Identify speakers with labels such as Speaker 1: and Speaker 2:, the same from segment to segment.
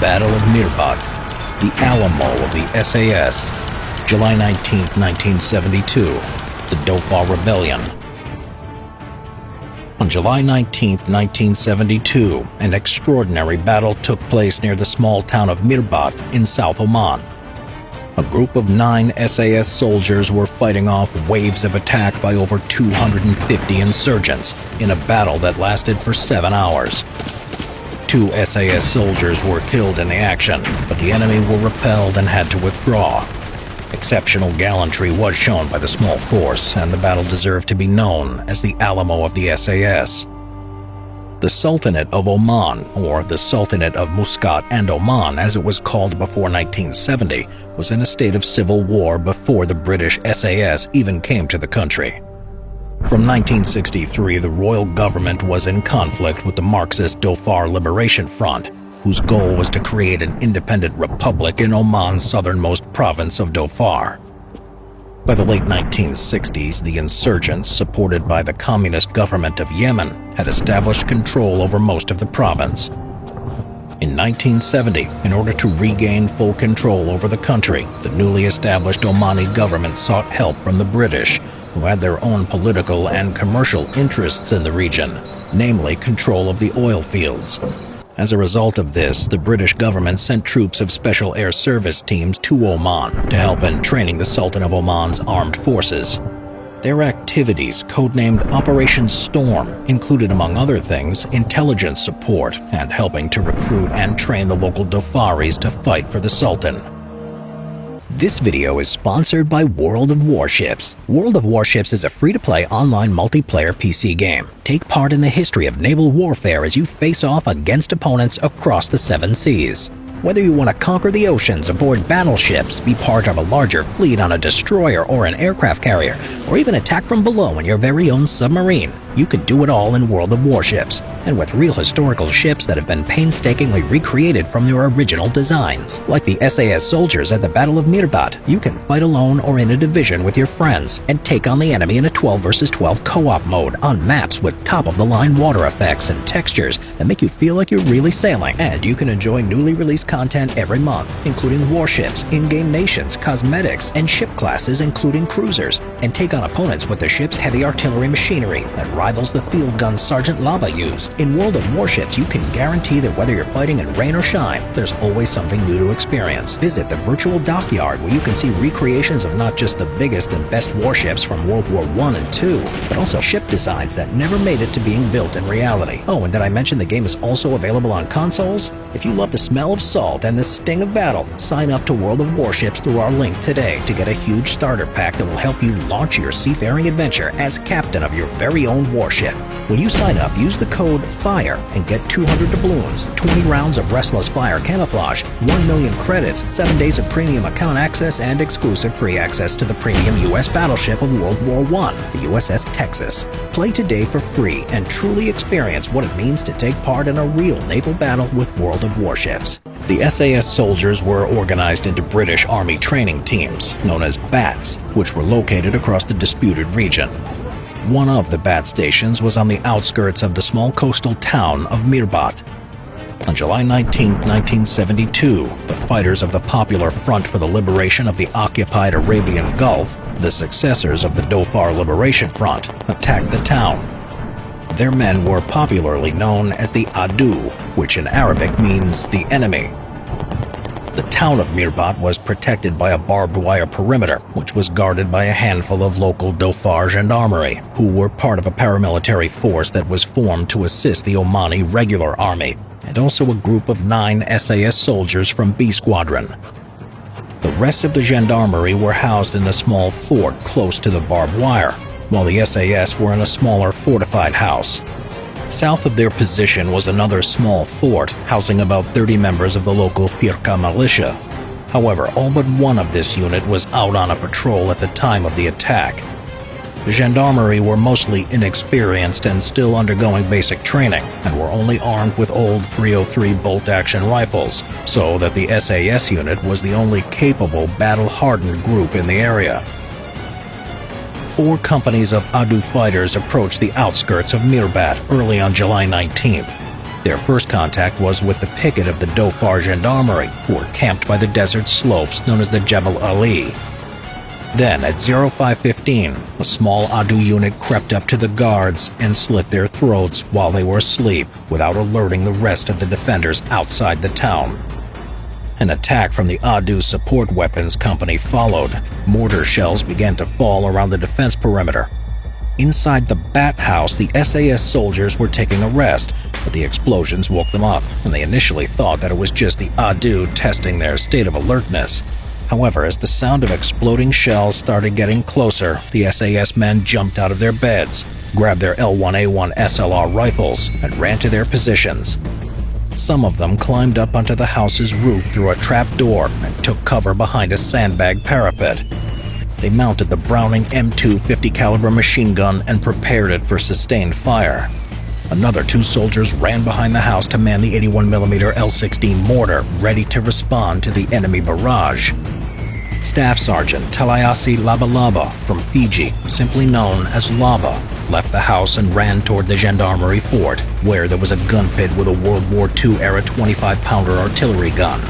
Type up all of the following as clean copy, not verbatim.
Speaker 1: Battle of Mirbat, the Alimo of the SAS, July 19, 1972, the Dhofar Rebellion. On July 19, 1972, an extraordinary battle took place near the small town of Mirbat in South Oman. A group of 9 SAS soldiers were fighting off waves of attack by over 250 insurgents in a battle that lasted for 7 hours. 2 SAS soldiers were killed in the action, but the enemy were repelled and had to withdraw. Exceptional gallantry was shown by the small force, and the battle deserved to be known as the Alimo of the SAS. The Sultanate of Oman, or the Sultanate of Muscat and Oman as it was called before 1970, was in a state of civil war before the British SAS even came to the country. From 1963, the royal government was in conflict with the Marxist Dhofar Liberation Front, whose goal was to create an independent republic in Oman's southernmost province of Dhofar. By the late 1960s, the insurgents, supported by the communist government of Yemen, had established control over most of the province. In 1970, in order to regain full control over the country, the newly established Omani government sought help from the British, who had their own political and commercial interests in the region, namely control of the oil fields. As a result of this, the British government sent troops of Special Air Service teams to Oman to help in training the Sultan of Oman's armed forces. Their activities, codenamed Operation Storm, included, among other things, intelligence support and helping to recruit and train the local Dhofaris to fight for the Sultan. This video is sponsored by World of Warships. World of Warships is a free-to-play online multiplayer PC game. Take part in the history of naval warfare as you face off against opponents across the 7 seas. Whether you want to conquer the oceans aboard battleships, be part of a larger fleet on a destroyer or an aircraft carrier, or even attack from below in your very own submarine, you can do it all in World of Warships, and with real historical ships that have been painstakingly recreated from their original designs. Like the SAS soldiers at the Battle of Mirbat, you can fight alone or in a division with your friends, and take on the enemy in a 12 vs 12 co-op mode on maps with top-of-the-line water effects and textures that make you feel like you're really sailing. And you can enjoy newly released content every month, including warships, in-game nations, cosmetics, and ship classes including cruisers, and take on opponents with the ship's heavy artillery machinery that rivals the field guns Sergeant Laba used. In World of Warships, you can guarantee that whether you're fighting in rain or shine, there's always something new to experience. Visit the virtual dockyard where you can see recreations of not just the biggest and best warships from World War I and II, but also ship designs that never made it to being built in reality. Oh, and did I mention the game is also available on consoles? If you love the smell of salt and the sting of battle, sign up to World of Warships through our link today to get a huge starter pack that will help you launch your seafaring adventure as captain of your very own warship. When you sign up, use the code FIRE and get 200 doubloons, 20 rounds of Restless Fire camouflage, 1 million credits, 7 days of premium account access, and exclusive free access to the premium U.S. battleship of World War I, the USS Texas. Play today for free and truly experience what it means to take part in a real naval battle with World of Warships. The SAS soldiers were organized into British Army training teams, known as BATs, which were located across the disputed region. One of the BAT stations was on the outskirts of the small coastal town of Mirbat. On July 19, 1972, the fighters of the Popular Front for the Liberation of the Occupied Arabian Gulf, the successors of the Dhofar Liberation Front, attacked the town. Their men were popularly known as the Adu, which in Arabic means the enemy. The town of Mirbat was protected by a barbed wire perimeter, which was guarded by a handful of local Dhofar gendarmerie, who were part of a paramilitary force that was formed to assist the Omani Regular Army, and also a group of 9 SAS soldiers from B Squadron. The rest of the gendarmerie were housed in a small fort close to the barbed wire, while the SAS were in a smaller fortified house. South of their position was another small fort housing about 30 members of the local Firqa militia. However, all but one of this unit was out on a patrol at the time of the attack. The gendarmerie were mostly inexperienced and still undergoing basic training, and were only armed with old .303 bolt-action rifles, so that the SAS unit was the only capable, battle-hardened group in the area. 4 companies of Adu fighters approached the outskirts of Mirbat early on July 19th. Their first contact was with the picket of the Dhofar Gendarmerie, who were camped by the desert slopes known as the Jebel Ali. Then, at 0515, a small Adu unit crept up to the guards and slit their throats while they were asleep, without alerting the rest of the defenders outside the town. An attack from the Adu Support Weapons Company followed. Mortar shells began to fall around the defense perimeter. Inside the Bat House, the SAS soldiers were taking a rest, but the explosions woke them up, and they initially thought that it was just the Adu testing their state of alertness. However, as the sound of exploding shells started getting closer, the SAS men jumped out of their beds, grabbed their L1A1 SLR rifles, and ran to their positions. Some of them climbed up onto the house's roof through a trap door and took cover behind a sandbag parapet. They mounted the Browning M2 50 caliber machine gun and prepared it for sustained fire. Another 2 soldiers ran behind the house to man the 81mm L16 mortar, ready to respond to the enemy barrage. Staff Sergeant Talayasi Labalaba from Fiji, simply known as Laba, left the house and ran toward the Gendarmerie fort, where there was a gun pit with a World War II-era 25-pounder artillery gun.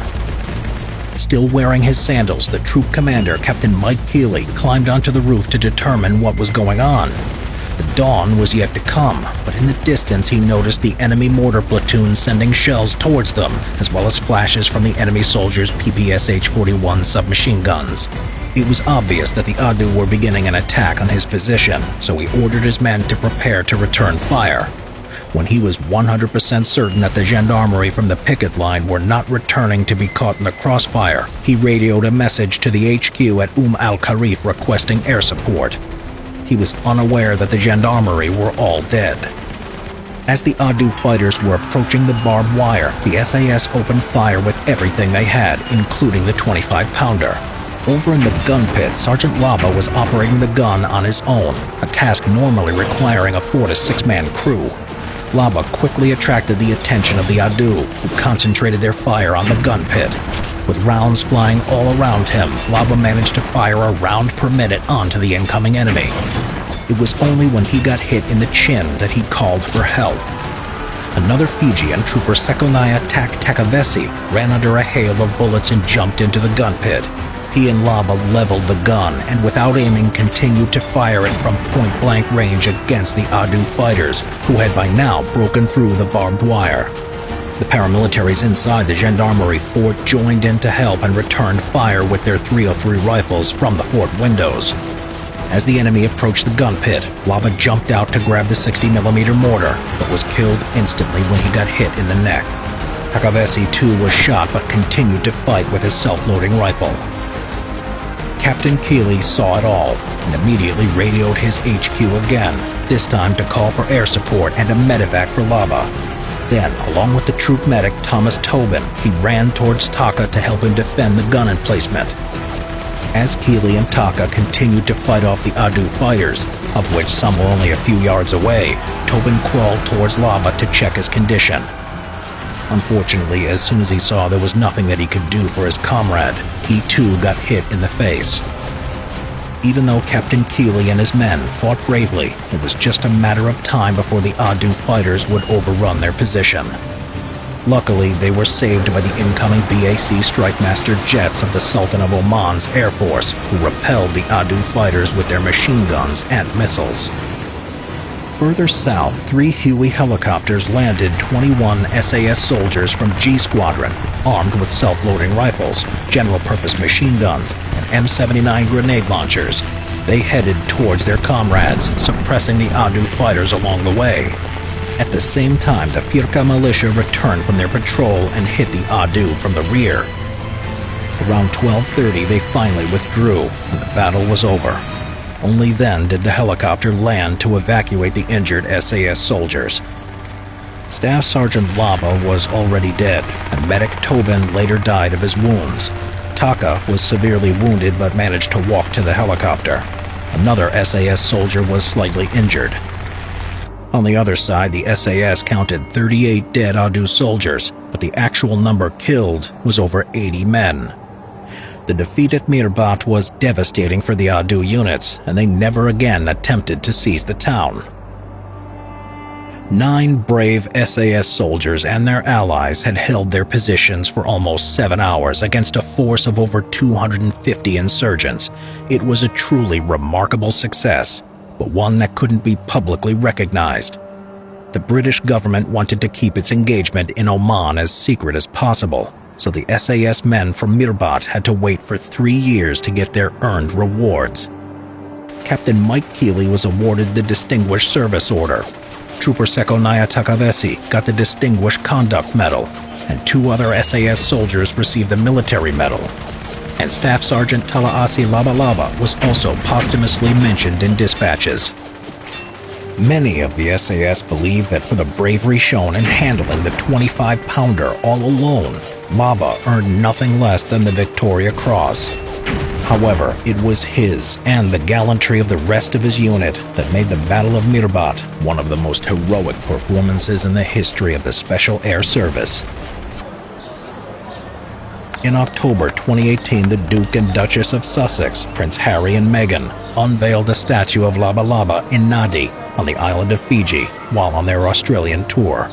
Speaker 1: Still wearing his sandals, the troop commander, Captain Mike Keeley, climbed onto the roof to determine what was going on. The dawn was yet to come, but in the distance he noticed the enemy mortar platoon sending shells towards them, as well as flashes from the enemy soldiers' PPSH-41 submachine guns. It was obvious that the Adu were beginning an attack on his position, so he ordered his men to prepare to return fire. When he was 100% certain that the Gendarmerie from the picket line were not returning to be caught in the crossfire, he radioed a message to the HQ at al-Kharif requesting air support. He was unaware that the Gendarmerie were all dead. As the Adu fighters were approaching the barbed wire, the SAS opened fire with everything they had, including the 25-pounder. Over in the gun pit, Sergeant Laba was operating the gun on his own, a task normally requiring a 4 to 6-man crew. Laba quickly attracted the attention of the Adu, who concentrated their fire on the gun pit. With rounds flying all around him, Laba managed to fire a round per minute onto the incoming enemy. It was only when he got hit in the chin that he called for help. Another Fijian, Trooper Sekonaya Takavesi, ran under a hail of bullets and jumped into the gun pit. He and Laba leveled the gun and without aiming continued to fire it from point-blank range against the Adu fighters, who had by now broken through the barbed wire. The paramilitaries inside the Gendarmerie fort joined in to help and returned fire with their 303 rifles from the fort windows. As the enemy approached the gun pit, Laba jumped out to grab the 60mm mortar, but was killed instantly when he got hit in the neck. Takavesi too was shot but continued to fight with his self-loading rifle. Captain Keeley saw it all and immediately radioed his HQ again, this time to call for air support and a medevac for Laba. Then, along with the troop medic Thomas Tobin, he ran towards Taka to help him defend the gun emplacement. As Keeley and Taka continued to fight off the Adu fighters, of which some were only a few yards away, Tobin crawled towards Laba to check his condition. Unfortunately, as soon as he saw there was nothing that he could do for his comrade, he too got hit in the face. Even though Captain Keeley and his men fought bravely, it was just a matter of time before the Adu fighters would overrun their position. Luckily, they were saved by the incoming BAC Strikemaster jets of the Sultan of Oman's Air Force, who repelled the Adu fighters with their machine guns and missiles. Further south, 3 Huey helicopters landed 21 SAS soldiers from G Squadron, armed with self-loading rifles, general-purpose machine guns, and M79 grenade launchers. They headed towards their comrades, suppressing the Adu fighters along the way. At the same time, the Firka militia returned from their patrol and hit the Adu from the rear. Around 12:30, they finally withdrew, and the battle was over. Only then did the helicopter land to evacuate the injured SAS soldiers. Staff Sergeant Laba was already dead, and Medic Tobin later died of his wounds. Taka was severely wounded but managed to walk to the helicopter. Another SAS soldier was slightly injured. On the other side, the SAS counted 38 dead Adu soldiers, but the actual number killed was over 80 men. The defeat at Mirbat was devastating for the Adu units, and they never again attempted to seize the town. 9 brave SAS soldiers and their allies had held their positions for almost 7 hours against a force of over 250 insurgents. It was a truly remarkable success, but one that couldn't be publicly recognized. The British government wanted to keep its engagement in Oman as secret as possible, so the SAS men from Mirbat had to wait for 3 years to get their earned rewards. Captain Mike Keeley was awarded the Distinguished Service Order. Trooper Sekonaya Takavesi got the Distinguished Conduct Medal, and 2 other SAS soldiers received the Military Medal. And Staff Sergeant Talaasi Labalaba was also posthumously mentioned in dispatches. Many of the SAS believe that for the bravery shown in handling the 25-pounder all alone, Laba earned nothing less than the Victoria Cross. However, it was his and the gallantry of the rest of his unit that made the Battle of Mirbat one of the most heroic performances in the history of the Special Air Service. In October 2018, the Duke and Duchess of Sussex, Prince Harry and Meghan, unveiled a statue of Laba Laba in Nadi on the island of Fiji while on their Australian tour.